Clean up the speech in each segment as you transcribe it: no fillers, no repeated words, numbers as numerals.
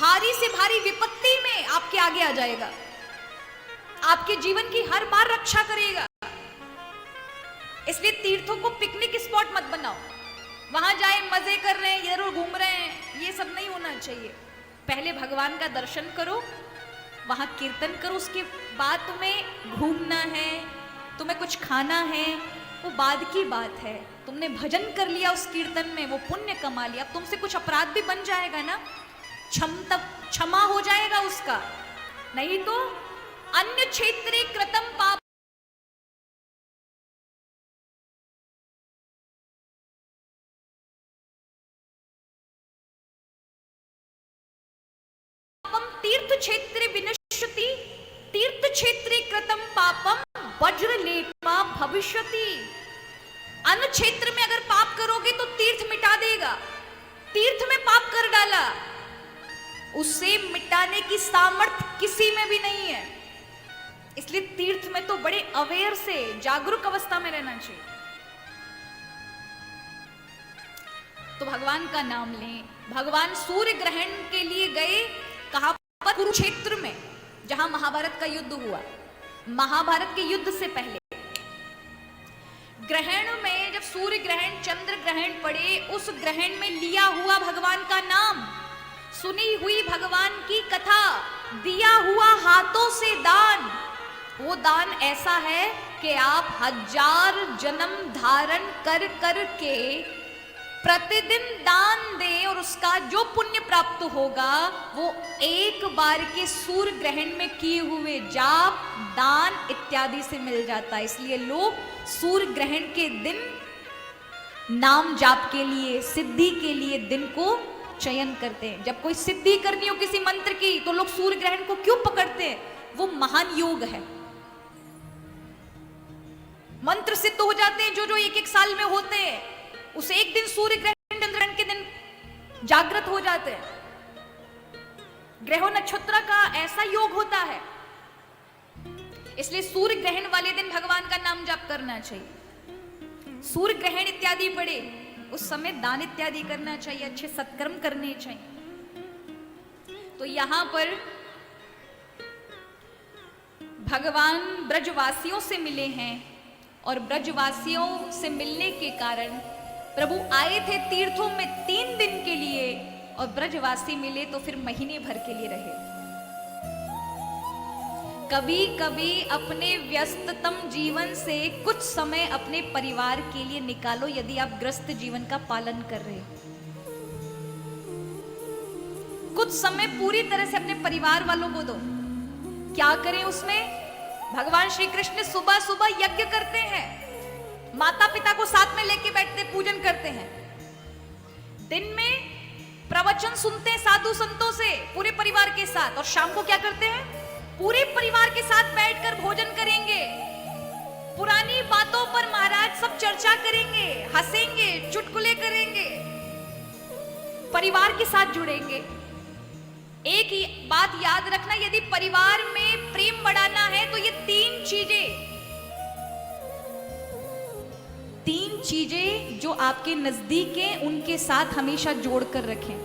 भारी से भारी विपत्ति में आपके आगे आ जाएगा, आपके जीवन की हर बार रक्षा करेगा। इसलिए तीर्थों को पिकनिक स्पॉट मत बनाओ, वहां जाए मजे कर रहे हैं, इधर घूम रहे हैं, ये सब नहीं होना चाहिए। पहले भगवान का दर्शन करो, वहां कीर्तन करो, उसके बाद तुम्हें घूमना है, तुम्हें कुछ खाना है, वो बाद की बात है। तुमने भजन कर लिया उस कीर्तन में, वो पुण्य कमा लिया, अब तुमसे कुछ अपराध भी बन जाएगा ना, क्षमा हो जाएगा उसका। नहीं तो अन्य क्षेत्रे कृतम पाप तीर्थ क्षेत्रे विनश्यति, तीर्थ क्षेत्रे कृतम पापम वज्रलेपा भविष्यति। अन्य क्षेत्र में अगर पाप करोगे तो तीर्थ मिटा देगा। तीर्थ में पाप कर डाला, उसे मिटाने की सामर्थ्य किसी में भी नहीं है। इसलिए तीर्थ में तो बड़े अवेयर से जागरूक अवस्था में रहना चाहिए। तो भगवान का नाम लें। भगवान सूर्य ग्रहण के लिए गए, कहां पर? कुरुक्षेत्र में, जहां महाभारत का युद्ध हुआ। महाभारत के युद्ध से पहले ग्रहण में, जब सूर्य ग्रहण चंद्र ग्रहण पड़े, उस ग्रहण में लिया हुआ भगवान का नाम, सुनी हुई भगवान की कथा, दिया हुआ हाथों से दान, वो दान ऐसा है कि आप 1000 जन्म धारण कर कर के प्रतिदिन दान दें और उसका जो पुण्य प्राप्त होगा वो एक बार के सूर्य ग्रहण में किए हुए जाप, दान इत्यादि से मिल जाता है। इसलिए लोग सूर्य ग्रहण के दिन नाम जाप के लिए, सिद्धि के लिए दिन को चयन करते हैं। जब कोई सिद्धि करनी हो किसी मंत्र की तो लोग सूर्य ग्रहण को क्यों पकड़ते हैं? वो महान योग है। मंत्र सिद्ध हो जाते हैं जो जो एक एक साल में होते हैं, उस एक दिन सूर्य ग्रहण चंद्र ग्रहण के दिन जागृत हो जाते हैं। ग्रह नक्षत्र का ऐसा योग होता है, इसलिए सूर्य ग्रहण वाले दिन भगवान का नाम जाप करना चाहिए। सूर्य ग्रहण इत्यादि पड़े उस समय दान इत्यादि करना चाहिए, अच्छे सत्कर्म करने चाहिए। तो यहां पर भगवान ब्रजवासियों से मिले हैं और ब्रजवासियों से मिलने के कारण प्रभु आए थे तीर्थों में 3 दिन के लिए, और ब्रजवासी मिले तो फिर महीने भर के लिए रहे। कभी कभी अपने व्यस्ततम जीवन से कुछ समय अपने परिवार के लिए निकालो, यदि आप ग्रस्त जीवन का पालन कर रहे हो। कुछ समय पूरी तरह से अपने परिवार वालों को दो। क्या करें उसमें? भगवान श्री कृष्ण सुबह सुबह यज्ञ करते हैं, माता पिता को साथ में लेके बैठते, पूजन करते हैं। दिन में प्रवचन सुनते हैं साधु संतों से पूरे परिवार के साथ, और शाम को क्या करते हैं? पूरे परिवार के साथ बैठकर भोजन करेंगे, पुरानी बातों पर महाराज सब चर्चा करेंगे, हंसेंगे, चुटकुले करेंगे, परिवार के साथ जुड़ेंगे। एक ही बात याद रखना, यदि परिवार में प्रेम बढ़ाना है तो ये 3 चीजें जो आपके नजदीक हैं उनके साथ हमेशा जोड़कर रखें।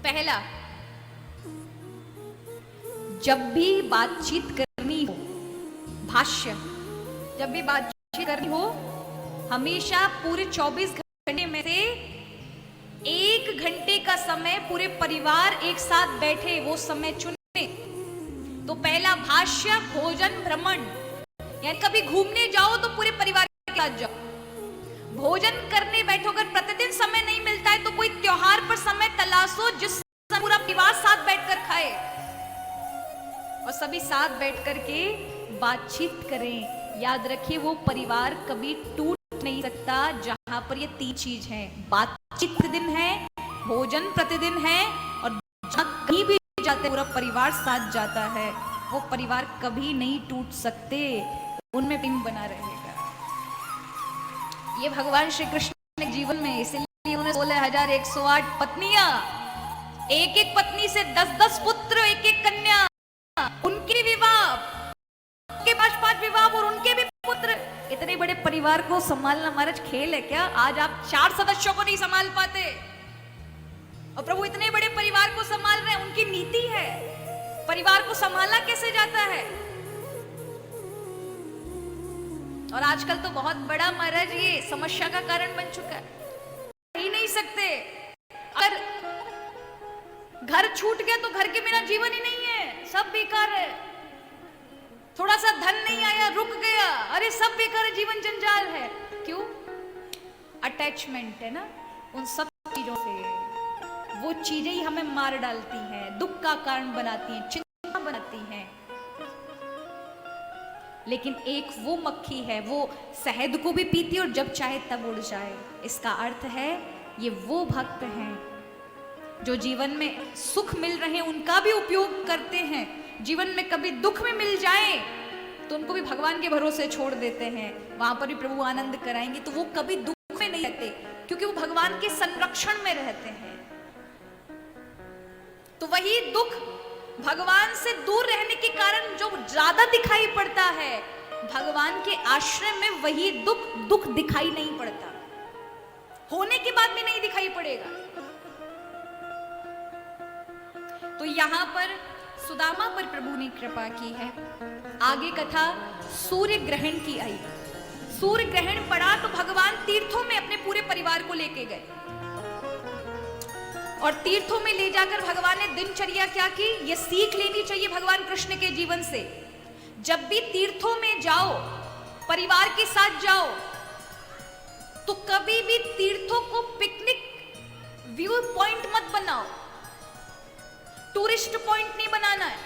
पहला, जब भी बातचीत करनी हो, भाष्य, जब भी बातचीत करनी हो, हमेशा पूरे 24 घंटे में से 1 घंटे का समय पूरे परिवार एक साथ बैठे वो समय चुने। तो पहला भाष्य, भोजन, भ्रमण, यानी कभी घूमने जाओ तो पूरे परिवार के साथ जाओ। भोजन करने बैठो, अगर प्रतिदिन समय नहीं मिलता है तो कोई त्योहार पर समय तलाशो जिस समय पूरा परिवार साथ बैठकर खाए और सभी साथ बैठकर के बातचीत करें। याद रखिए वो परिवार कभी टूट नहीं सकता जहां पर ये 3 चीज है, बातचीत प्रतिदिन है, भोजन प्रतिदिन है, और जहां कहीं भी जाते पूरा परिवार साथ जाता है, वो परिवार कभी नहीं टूट सकते, उनमें प्रेम बना रहेगा। ये भगवान श्री कृष्ण के जीवन में, इसलिए उन्हें 16,108 पत्नियां, एक एक पत्नी से 10-10 पुत्र, एक एक कन्या, उनके विवाह, उनके 5-5 विवाह और उनके भी पुत्र। इतने बड़े परिवार को संभालना महाराज खेल है क्या? आज आप 4 सदस्यों को नहीं संभाल पाते, और प्रभु इतने बड़े परिवार को संभाल रहे हैं, उनकी नीति है, परिवार को संभालना कैसे जाता है। और आजकल तो बहुत बड़ा महाराज ये समस्या का कारण बन चुका है, ही नहीं सकते। अगर घर छूट गया तो घर के बिना जीवन ही नहीं है, सब बेकार है। थोड़ा सा धन नहीं आया, रुक गया, अरे सब बेकार है, जीवन जंजाल है। क्यों? अटैचमेंट है ना उन सब चीजों से। वो चीजें ही हमें मार डालती हैं, दुख का कारण बनाती हैं, चिंता बनाती हैं। लेकिन एक वो मक्खी है, वो शहद को भी पीती और जब चाहे तब उड़ जाए। इसका अर्थ है ये वो भक्त हैं जो जीवन में सुख मिल रहे हैं उनका भी उपयोग करते हैं, जीवन में कभी दुख में मिल जाए तो उनको भी भगवान के भरोसे छोड़ देते हैं, वहां पर भी प्रभु आनंद कराएंगे। तो वो कभी दुख में नहीं रहते क्योंकि वो भगवान के संरक्षण में रहते हैं। तो वही दुख भगवान से दूर रहने के कारण जो ज्यादा दिखाई पड़ता है, भगवान के आश्रय में वही दुख दिखाई नहीं पड़ता, होने के बाद भी नहीं दिखाई पड़ेगा। तो यहां पर सुदामा पर प्रभु ने कृपा की है। आगे कथा सूर्य ग्रहण की आई। सूर्य ग्रहण पड़ा तो भगवान तीर्थों में अपने पूरे परिवार को लेके गए और तीर्थों में ले जाकर भगवान ने दिनचर्या क्या की, ये सीख लेनी चाहिए भगवान कृष्ण के जीवन से। जब भी तीर्थों में जाओ, परिवार के साथ जाओ, तो कभी भी तीर्थों को पिकनिक व्यू पॉइंट मत बनाओ, टूरिस्ट पॉइंट नहीं बनाना है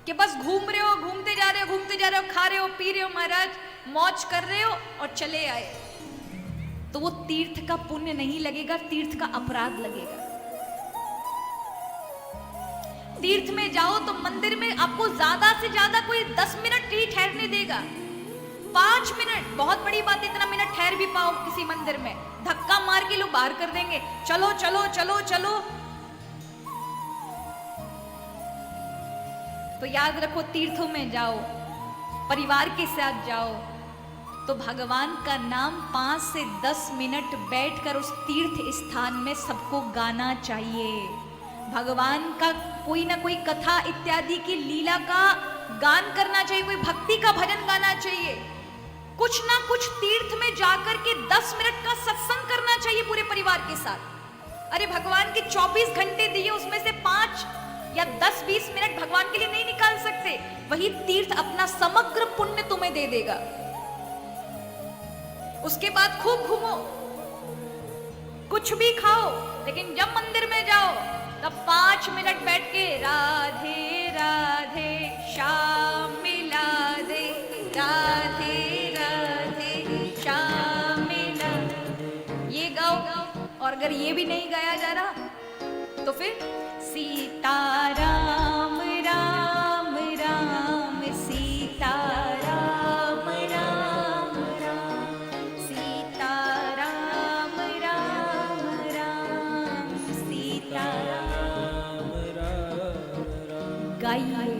कि बस घूम रहे हो, घूमते जा रहे हो, खा रहे हो, पी रहे हो, महाराज मौज कर रहे हो और चले आए, तो वो तीर्थ का पुण्य नहीं लगेगा, तीर्थ का अपराध लगेगा। तीर्थ में जाओ तो मंदिर में आपको ज्यादा से ज्यादा कोई 10 मिनट ही ठहरने देगा, 5 मिनट, बहुत बड़ी बात, इतना मिनट ठहर भी पाओ किसी मंदिर में, धक्का मार के लोग बाहर कर देंगे, चलो चलो चलो चलो। तो याद रखो, तीर्थों में जाओ, परिवार के साथ जाओ, तो भगवान का नाम 5 से 10 मिनट बैठकर उस तीर्थ स्थान में सबको गाना चाहिए। भगवान का कोई ना कोई कथा इत्यादि की लीला का गान करना चाहिए, कोई भक्ति का भजन गाना चाहिए, कुछ ना कुछ तीर्थ में जाकर के 10 मिनट का सत्संग करना चाहिए पूरे परिवार के साथ। अरे भगवान के 24 घंटे दिए, उसमें से 5 या 10-20 मिनट भगवान के लिए नहीं निकाल सकते, वही तीर्थ अपना समग्र पुण्य तुम्हें दे देगा। उसके बाद खूब घूमो, कुछ भी खाओ, लेकिन जब मंदिर में जाओ तब 5 मिनट बैठ के राधे राधे श्याम मिला दे, राधे राधे श्याम मिला, ये गाओ। और अगर ये भी नहीं गाया जा रहा तो फिर सीता राम राम राम सीता राम राम राम सीता राम राम राम सीता राम राम गाइए।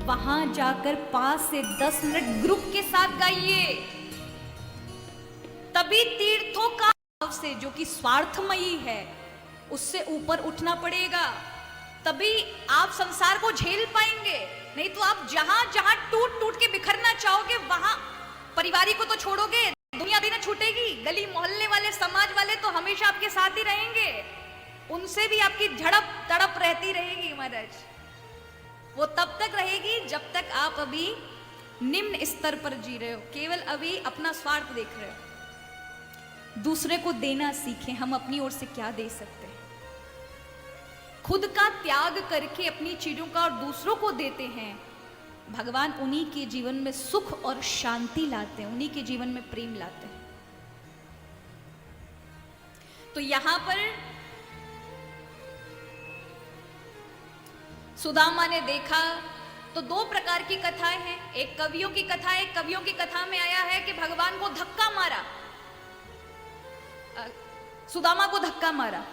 वहां जाकर 5 से 10 मिनट ग्रुप के साथ गाइए, तभी तीर्थों का भाव से, जो कि स्वार्थमयी है, उससे ऊपर उठना पड़ेगा, तभी आप संसार को झेल पाएंगे। नहीं तो आप जहां जहां टूट टूट के बिखरना चाहोगे, वहां परिवारी को तो छोड़ोगे, दुनिया भी ना छूटेगी, गली मोहल्ले वाले, समाज वाले तो हमेशा आपके साथ ही रहेंगे, उनसे भी आपकी झड़प तड़प रहती रहेगी महाराज। वो तब तक रहेगी जब तक आप अभी निम्न स्तर पर जी रहे हो, केवल अभी अपना स्वार्थ देख रहे हो। दूसरे को देना सीखें, हम अपनी ओर से क्या दे सकते हैं। खुद का त्याग करके अपनी चीजों का और दूसरों को देते हैं, भगवान उन्हीं के जीवन में सुख और शांति लाते हैं, उन्हीं के जीवन में प्रेम लाते हैं। तो यहां पर सुदामा ने देखा तो 2 प्रकार की कथाएं हैं। एक कवियों की कथा है, कवियों की कथा में आया है कि भगवान को धक्का मारा, सुदामा को धक्का मारा,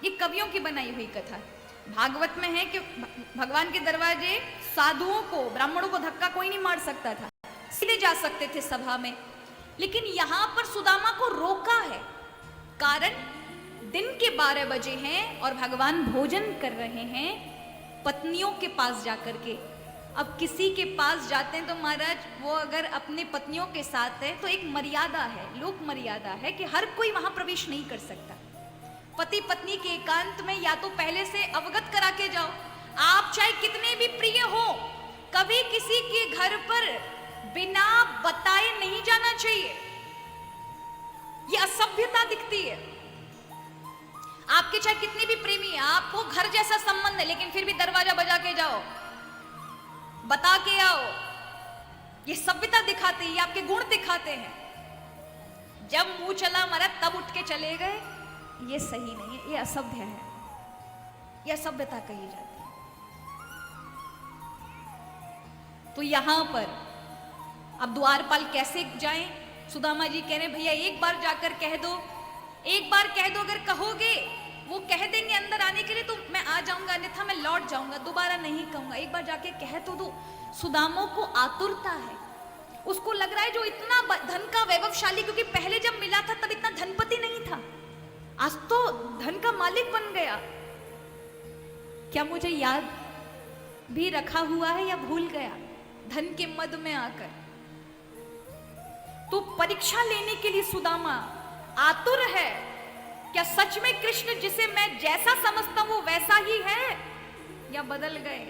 ये कवियों की बनाई हुई कथा है। भागवत में है कि भगवान के दरवाजे साधुओं को, ब्राह्मणों को धक्का कोई नहीं मार सकता था, सीधे जा सकते थे सभा में, लेकिन यहां पर सुदामा को रोका है। कारण दिन के 12 बजे हैं और भगवान भोजन कर रहे हैं पत्नियों के पास जाकर के। अब किसी के पास जाते हैं तो महाराज वो अगर अपने पत्नियों के साथ है तो एक मर्यादा है, लोक मर्यादा है कि हर कोई वहां प्रवेश नहीं कर सकता। पति पत्नी के एकांत में या तो पहले से अवगत करा के जाओ। आप चाहे कितने भी प्रिय हो, कभी किसी के घर पर बिना बताए नहीं जाना चाहिए, ये असभ्यता दिखती है। आपके चाहे कितने भी प्रेमी हैं, आपको घर जैसा संबंध है, लेकिन फिर भी दरवाजा बजा के जाओ, बता के आओ, ये सभ्यता दिखाते हैं, ये आपके गुण दिखाते हैं। जब मुंह चला मरा तब उठ के चले गए, ये सही नहीं है, ये असभ्य है, ये असभ्यता कही जाती है। तो यहां पर अब द्वारपाल कैसे जाएं? सुदामा जी कह रहे भैया एक बार जाकर कह दो, एक बार कह दो, अगर कहोगे वो कह देंगे अंदर आने के लिए तो मैं आ जाऊंगा, अन्यथा मैं लौट जाऊंगा, दोबारा नहीं कहूंगा। एक बार जाके कह तो दो। सुदामा को आतुरता है, उसको लग रहा है जो इतना धन का वैभवशाली, क्योंकि पहले जब मिला था तब इतना धनपति नहीं था, आज तो धन का मालिक बन गया। क्या मुझे याद भी रखा हुआ है या भूल गया धन के मद में आकर? तो परीक्षा लेने के लिए सुदामा आतुर है। क्या सच में कृष्ण जिसे मैं जैसा समझता हूं वैसा ही है या बदल गए?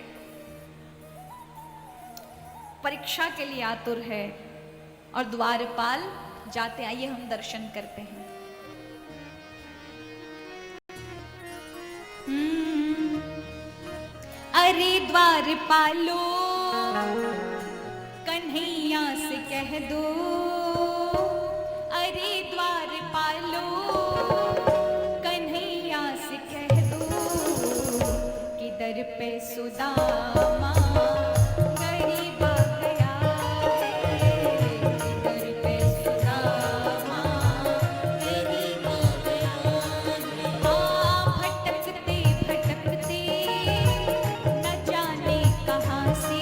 परीक्षा के लिए आतुर है। और द्वारपाल जाते, आइए हम दर्शन करते हैं। अरे द्वारपालो कन्हैया से कह दो, अरे द्वारपालो कन्हैया से कह दो कि दर पे सुदामा गरीब आ गया है, दर पे सुदामा गरीब आ गया है। भटकते भटकते न जाने कहाँ से,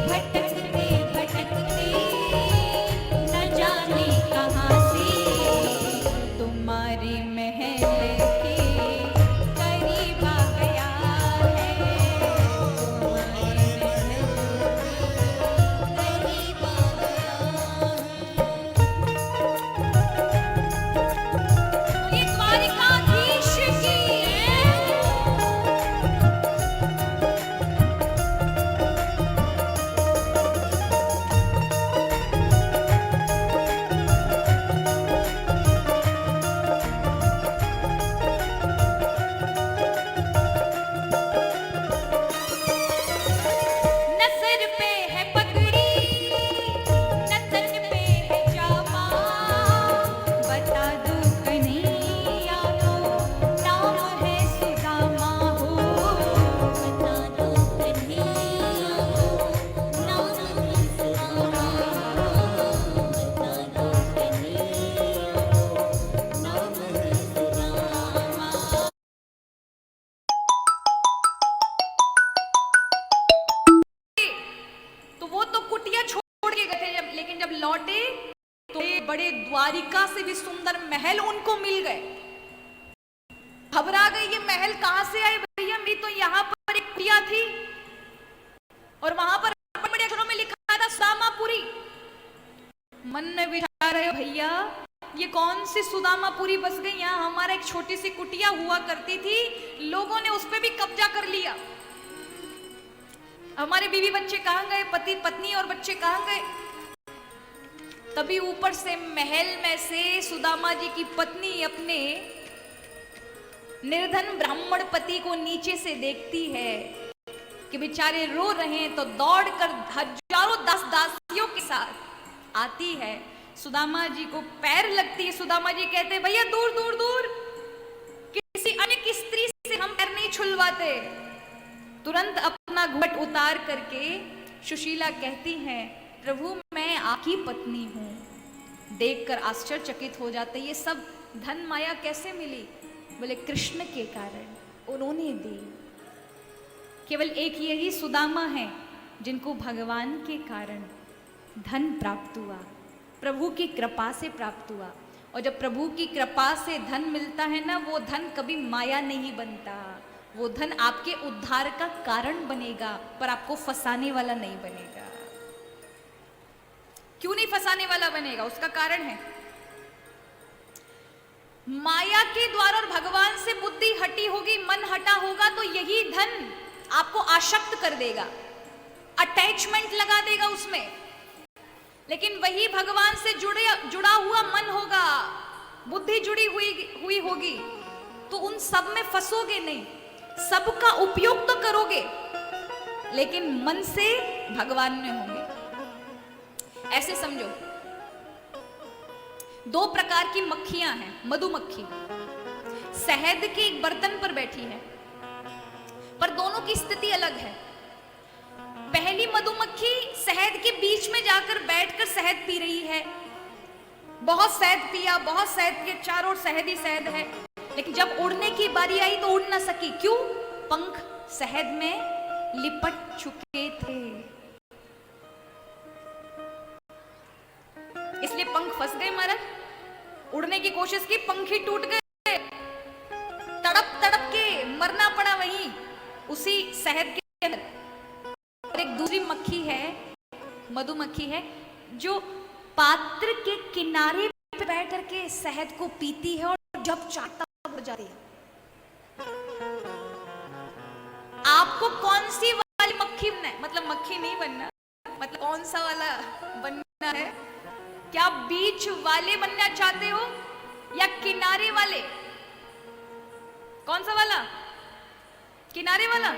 भटकते भटकते न जाने कहाँ से तुम्हारे महल के करीब आ गया है, तुम्हारे महल के करीब आ गया है। ये द्वारिकाधीश की न सिर पे है पगड़ी, न तन पे है जामा, बता दो कन्हैया को नाम है सुदामा हो, बता दो कन्हैया को नाम है सुदामा हो, बता दो कन्हैया को नाम है सुदामा। तो वो तो कुटिया छोड़ के गए थे जब, लेकिन जब लौटे तो ये बड़े द्वारिका से भी सुंदर महल उनको मिल गए। घबरा गई, ये महल कहां से आए भैया? मेरी तो यहाँ पर एक कुटिया थी और वहां पर बड़े अक्षरों में लिखा था सुदामापुरी। मन में विचार रहे भैया ये कौन सी सुदामापुरी बस गई? यहाँ हमारा एक छोटी सी कुटिया हुआ करती थी, लोगों ने उस पर भी कब्जा कर लिया। हमारे बीवी बच्चे कहां गए? पति पत्नी और बच्चे कहां गए? तभी ऊपर से महल में से सुदामा जी की पत्नी अपने निर्धन ब्राह्मण पति को नीचे से देखती है कि बेचारे रो रहे हैं, तो दौड़कर हजारों दास दासियों के साथ आती है, सुदामा जी को पैर लगती है। सुदामा जी कहते हैं भैया दूर दूर दूर, किसी अन्य की स्त्री से हम पैर नहीं छुलवाते। तुरंत अपना घूंघट उतार करके सुशीला कहती हैं प्रभु मैं आपकी पत्नी हूं। देखकर आश्चर्यचकित हो जाते, ये सब धन माया कैसे मिली? बोले कृष्ण के कारण उन्होंने दी। केवल एक यही सुदामा है जिनको भगवान के कारण धन प्राप्त हुआ, प्रभु की कृपा से प्राप्त हुआ। और जब प्रभु की कृपा से धन मिलता है ना, वो धन कभी माया नहीं बनता, वो धन आपके उद्धार का कारण बनेगा, पर आपको फंसाने वाला नहीं बनेगा। क्यों नहीं फंसाने वाला बनेगा? उसका कारण है, माया के द्वारा और भगवान से बुद्धि हटी होगी, मन हटा होगा, तो यही धन आपको आसक्त कर देगा, अटैचमेंट लगा देगा उसमें। लेकिन वही भगवान से जुड़ा हुआ मन होगा, बुद्धि जुड़ी हुई होगी, तो उन सब में फंसोगे नहीं, सबका उपयोग तो करोगे, लेकिन मन से भगवान में होंगे। ऐसे समझो, दो प्रकार की मक्खियां हैं। मधुमक्खी शहद के एक बर्तन पर बैठी है, पर दोनों की स्थिति अलग है। पहली मधुमक्खी शहद के बीच में जाकर बैठकर शहद पी रही है, बहुत शहद पिया, बहुत शहद पिया, चारों ओर शहद ही शहद है, लेकिन जब उड़ने की बारी आई तो उड़ ना सकी। क्यों? पंख शहद में लिपट चुके थे, इसलिए पंख फंस गए महाराज। उड़ने की कोशिश की, पंख ही टूट गए, तड़प तड़प के मरना पड़ा वहीं उसी शहद के अंदर। और एक दूसरी मक्खी है, मधुमक्खी है, जो पात्र के किनारे पे बैठ करके शहद को पीती है, और जब चाहता बढ़ जाती है। आपको कौन सी वाली मक्खी बनना है? मतलब मक्खी नहीं बनना, मतलब कौन सा वाला बनना है? क्या बीच वाले बनना चाहते हो या किनारे वाले? कौन सा वाला? किनारे वाला।